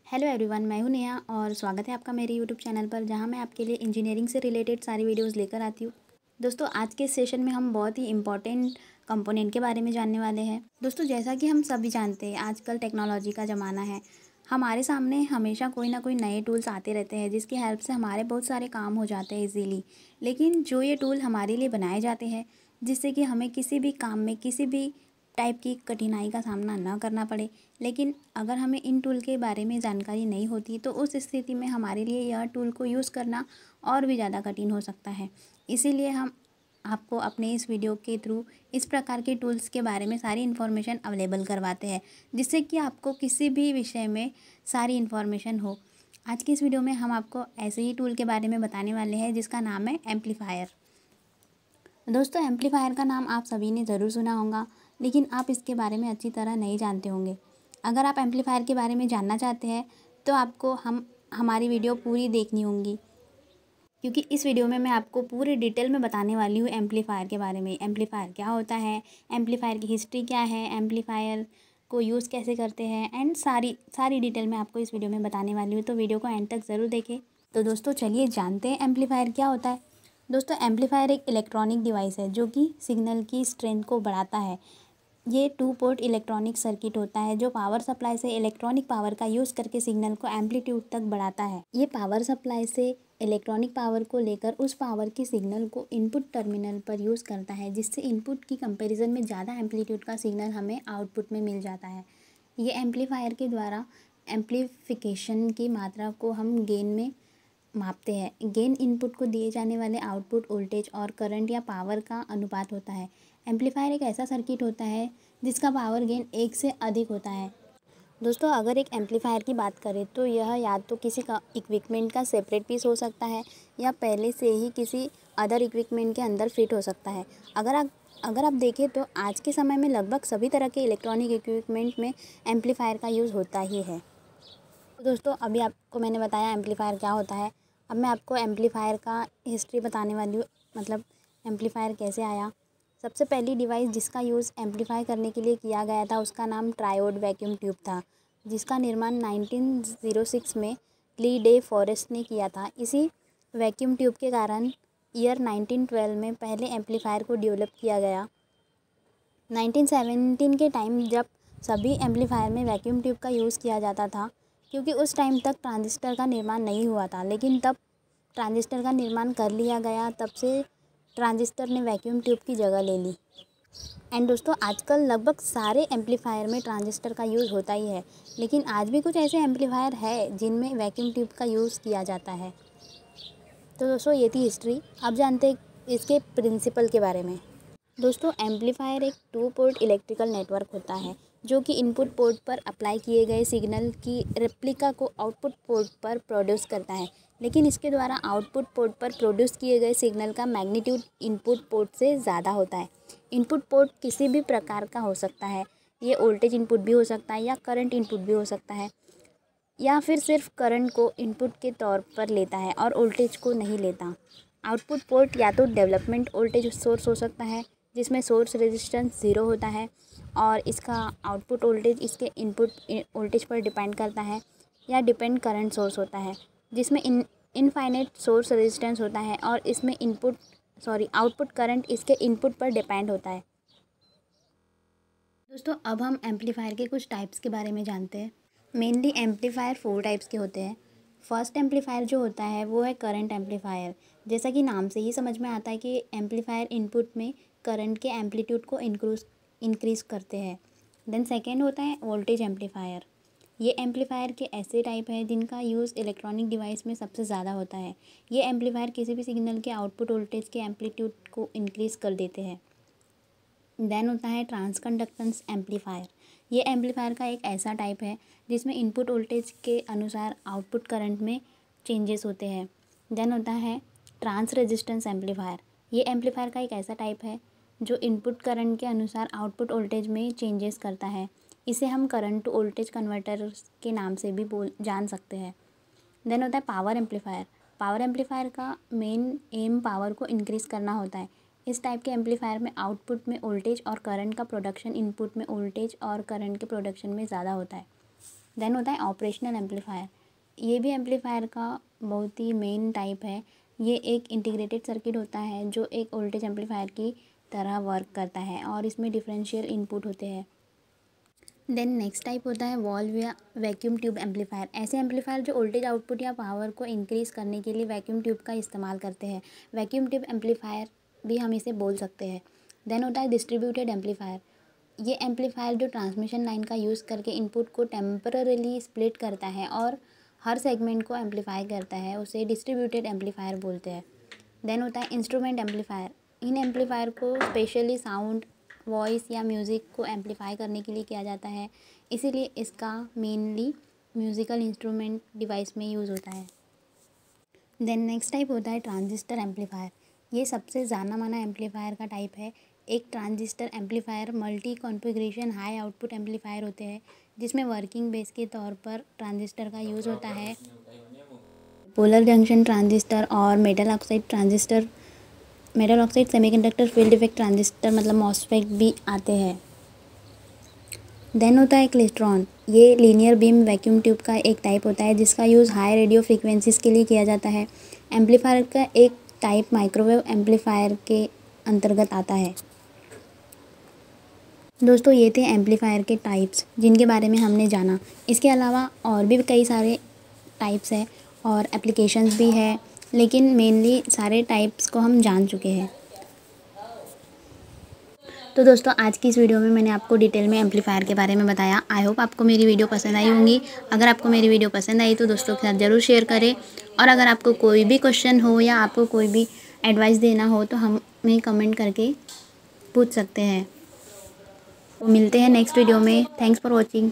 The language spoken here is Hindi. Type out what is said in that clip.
हेलो एवरीवन, मैं हूं नेहा और स्वागत है आपका मेरे यूट्यूब चैनल पर, जहां मैं आपके लिए इंजीनियरिंग से रिलेटेड सारी वीडियोस लेकर आती हूं। दोस्तों, आज के सेशन में हम बहुत ही इंपॉर्टेंट कंपोनेंट के बारे में जानने वाले हैं। दोस्तों, जैसा कि हम सभी जानते हैं, आजकल टेक्नोलॉजी का ज़माना है। हमारे सामने हमेशा कोई ना कोई नए टूल्स आते रहते हैं, जिसकी हेल्प से हमारे बहुत सारे काम हो जाते हैं ईजीली। लेकिन जो ये टूल हमारे लिए बनाए जाते हैं, जिससे कि हमें किसी भी काम में किसी भी टाइप की कठिनाई का सामना ना करना पड़े, लेकिन अगर हमें इन टूल के बारे में जानकारी नहीं होती तो उस स्थिति में हमारे लिए यह टूल को यूज़ करना और भी ज़्यादा कठिन हो सकता है। इसीलिए हम आपको अपने इस वीडियो के थ्रू इस प्रकार के टूल्स के बारे में सारी इन्फॉर्मेशन अवेलेबल करवाते हैं, जिससे कि आपको किसी भी विषय में सारी इन्फॉर्मेशन हो। आज की इस वीडियो में हम आपको ऐसे ही टूल के बारे में बताने वाले हैं, जिसका नाम है एम्पलीफायर। दोस्तों, एम्पलीफायर का नाम आप सभी ने ज़रूर सुना होगा, लेकिन आप इसके बारे में अच्छी तरह नहीं जानते होंगे। अगर आप एम्पलीफायर के बारे में जानना चाहते हैं तो आपको हमारी वीडियो पूरी देखनी होगी, क्योंकि इस वीडियो में मैं आपको पूरी डिटेल में बताने वाली हूँ एम्पलीफायर के बारे में। एम्पलीफायर क्या होता है, एम्पलीफायर की हिस्ट्री क्या है, एम्पलीफायर को यूज़ कैसे करते हैं, एंड सारी डिटेल मैं आपको इस वीडियो में बताने वाली हूँ, तो वीडियो को एंड तक ज़रूर देखें। तो दोस्तों, चलिए जानते हैं एम्पलीफायर क्या होता है। दोस्तों, एम्पलीफायर एक इलेक्ट्रॉनिक डिवाइस है जो कि सिग्नल की स्ट्रेंथ को बढ़ाता है। ये 2 पोर्ट इलेक्ट्रॉनिक सर्किट होता है जो पावर सप्लाई से इलेक्ट्रॉनिक पावर का यूज़ करके सिग्नल को एम्पलीट्यूड तक बढ़ाता है। ये पावर सप्लाई से इलेक्ट्रॉनिक पावर को लेकर उस पावर की सिग्नल को इनपुट टर्मिनल पर यूज़ करता है, जिससे इनपुट की कंपैरिजन में ज़्यादा एम्पलीट्यूड का सिग्नल हमें आउटपुट में मिल जाता है। ये एम्पलीफायर के द्वारा एम्पलीफिकेशन की मात्रा को हम गेन में मापते हैं। गेन इनपुट को दिए जाने वाले आउटपुट वोल्टेज और करंट या पावर का अनुपात होता है। एम्पलीफायर एक ऐसा सर्किट होता है जिसका पावर गेन 1 से अधिक होता है। दोस्तों, अगर एक एम्पलीफायर की बात करें तो यह या तो किसी का इक्विपमेंट का सेपरेट पीस हो सकता है या पहले से ही किसी अदर इक्विपमेंट के अंदर फिट हो सकता है। अगर आप देखें तो आज के समय में लगभग सभी तरह के इलेक्ट्रॉनिक इक्विपमेंट में एम्पलीफायर का यूज़ होता ही है। तो दोस्तों, अभी आपको मैंने बताया एम्पलीफायर क्या होता है। अब मैं आपको एम्पलीफायर का हिस्ट्री बताने वाली हूँ, मतलब एम्पलीफायर कैसे आया। सबसे पहली डिवाइस जिसका यूज़ एम्पलीफाई करने के लिए किया गया था, उसका नाम ट्रायोड वैक्यूम ट्यूब था, जिसका निर्माण 1906 में ली डे फॉरेस्ट ने किया था। इसी वैक्यूम ट्यूब के कारण ईयर 1912 में पहले एम्पलीफायर को डेवलप किया गया। 1917 के टाइम जब सभी एम्पलीफायर में वैक्यूम ट्यूब का यूज़ किया जाता था, क्योंकि उस टाइम तक ट्रांजिस्टर का निर्माण नहीं हुआ था, लेकिन तब ट्रांजिस्टर का निर्माण कर लिया गया। तब से ट्रांजिस्टर ने वैक्यूम ट्यूब की जगह ले ली। एंड दोस्तों, आजकल लगभग सारे एम्पलीफायर में ट्रांजिस्टर का यूज़ होता ही है, लेकिन आज भी कुछ ऐसे एम्पलीफायर है जिनमें वैक्यूम ट्यूब का यूज़ किया जाता है। तो दोस्तों, ये थी हिस्ट्री। अब जानते हैं इसके प्रिंसिपल के बारे में। दोस्तों, एम्पलीफायर एक 2 पोर्ट इलेक्ट्रिकल नेटवर्क होता है जो कि इनपुट पोर्ट पर अप्लाई किए गए सिग्नल की रेप्लिका को आउटपुट पोर्ट पर प्रोड्यूस करता है। लेकिन इसके द्वारा आउटपुट पोर्ट पर प्रोड्यूस किए गए सिग्नल का मैग्नीट्यूड इनपुट पोर्ट से ज़्यादा होता है। इनपुट पोर्ट किसी भी प्रकार का हो सकता है। ये वोल्टेज इनपुट भी हो सकता है या करंट इनपुट भी हो सकता है, या फिर सिर्फ करंट को इनपुट के तौर पर लेता है और वोल्टेज को नहीं लेता। आउटपुट पोर्ट या तो डेवलपमेंट वोल्टेज सोर्स हो सकता है, जिसमें सोर्स रेजिस्टेंस 0 होता है और इसका आउटपुट वोल्टेज इसके इनपुट वोल्टेज पर डिपेंड करता है, या डिपेंड करंट सोर्स होता है, जिसमें इनफाइनाइट सोर्स रेजिस्टेंस होता है और इसमें आउटपुट करंट इसके इनपुट पर डिपेंड होता है। दोस्तों, अब हम एम्पलीफायर के कुछ टाइप्स के बारे में जानते हैं। मेनली एम्पलीफायर 4 टाइप्स के होते हैं। फर्स्ट एम्पलीफायर जो होता है वो है करंट एम्पलीफायर। जैसा कि नाम से ही समझ में आता है कि एम्पलीफायर इनपुट में करंट के एम्पलीट्यूड को इंक्रीज़ करते हैं। देन सेकेंड होता है वोल्टेज एम्पलीफायर। ये एम्पलीफायर के ऐसे टाइप है जिनका यूज़ इलेक्ट्रॉनिक डिवाइस में सबसे ज़्यादा होता है। ये एम्पलीफायर किसी भी सिग्नल के आउटपुट वोल्टेज के एम्पलीट्यूड को इंक्रीज़ कर देते हैं। देन होता है ट्रांसकंडक्टेंस एम्पलीफायर। ये एम्पलीफायर का एक ऐसा टाइप है जिसमें इनपुट वोल्टेज के अनुसार आउटपुट करंट में चेंजेस होते हैं। देन होता है ट्रांस रेजिस्टेंस एम्पलीफायर। ये एम्पलीफायर का एक ऐसा टाइप है जो इनपुट करंट के अनुसार आउटपुट वोल्टेज में चेंजेस करता है। इसे हम करंट टू वोल्टेज कन्वर्टर के नाम से भी जान सकते हैं। देन होता है पावर एम्पलीफायर। पावर एम्पलीफायर का मेन एम पावर को इंक्रीज़ करना होता है। इस टाइप के एम्पलीफायर में आउटपुट में वोल्टेज और करंट का प्रोडक्शन इनपुट में वोल्टेज और करंट के प्रोडक्शन में ज़्यादा होता है। देन होता है ऑपरेशनल एम्पलीफायर। ये भी एम्पलीफायर का बहुत ही मेन टाइप है। ये एक इंटीग्रेटेड सर्किट होता है जो एक वोल्टेज एम्पलीफायर की तरह वर्क करता है और इसमें डिफरेंशियल इनपुट होते हैं। देन नेक्स्ट टाइप होता है वॉल्व या वैक्यूम ट्यूब एम्पलीफायर। ऐसे एम्पलीफायर जो वोल्टेज आउटपुट या पावर को इंक्रीज़ करने के लिए वैक्यूम ट्यूब का इस्तेमाल करते हैं। वैक्यूम ट्यूब एम्पलीफायर भी हम इसे बोल सकते हैं। देन होता है डिस्ट्रीब्यूटेड एम्पलीफायर। ये एम्पलीफायर जो ट्रांसमिशन लाइन का यूज़ करके इनपुट को टेम्पररीली स्प्लिट करता है और हर सेगमेंट को एम्पलीफाई करता है, उसे डिस्ट्रीब्यूटेड एम्पलीफायर बोलते हैं। देन होता है इंस्ट्रूमेंट एम्पलीफायर। इन एम्पलीफायर को स्पेशली साउंड, वॉइस या म्यूज़िक को एम्पलीफाई करने के लिए किया जाता है, इसीलिए इसका मेनली म्यूज़िकल इंस्ट्रूमेंट डिवाइस में यूज़ होता है। देन नेक्स्ट टाइप होता है ट्रांजिस्टर एम्पलीफायर। ये सबसे जाना माना एम्पलीफायर का टाइप है। एक transistor amplifier multi configuration high output amplifier होते हैं जिसमें वर्किंग बेस के तौर पर ट्रांजिस्टर का यूज़ होता है। पोलर जंक्शन ट्रांजिस्टर और metal oxide transistor, metal oxide semiconductor field effect transistor मतलब मॉसफेट भी आते हैं। देन होता है क्लेस्ट्रॉन। ये लीनियर बीम वैक्यूम ट्यूब का एक टाइप होता है जिसका यूज़ हाई रेडियो फ्रीक्वेंसीज़ के लिए किया जाता है। एम्पलीफायर का एक टाइप माइक्रोवेव एम्पलीफायर के अंतर्गत आता है। दोस्तों ये थे एम्पलीफायर के टाइप्स जिनके बारे में हमने जाना। इसके अलावा और भी कई सारे टाइप्स हैं और एप्लीकेशंस भी है, लेकिन मेनली सारे टाइप्स को हम जान चुके हैं। तो दोस्तों आज की इस वीडियो में मैंने आपको डिटेल में एम्पलीफायर के बारे में बताया। आई होप आपको मेरी वीडियो पसंद आई होंगी। अगर आपको मेरी वीडियो पसंद आई तो दोस्तों के साथ ज़रूर शेयर करें, और अगर आपको कोई भी क्वेश्चन हो या आपको कोई भी एडवाइस देना हो तो हमें कमेंट करके पूछ सकते हैं। तो मिलते हैं नेक्स्ट वीडियो में। Thanks for watching.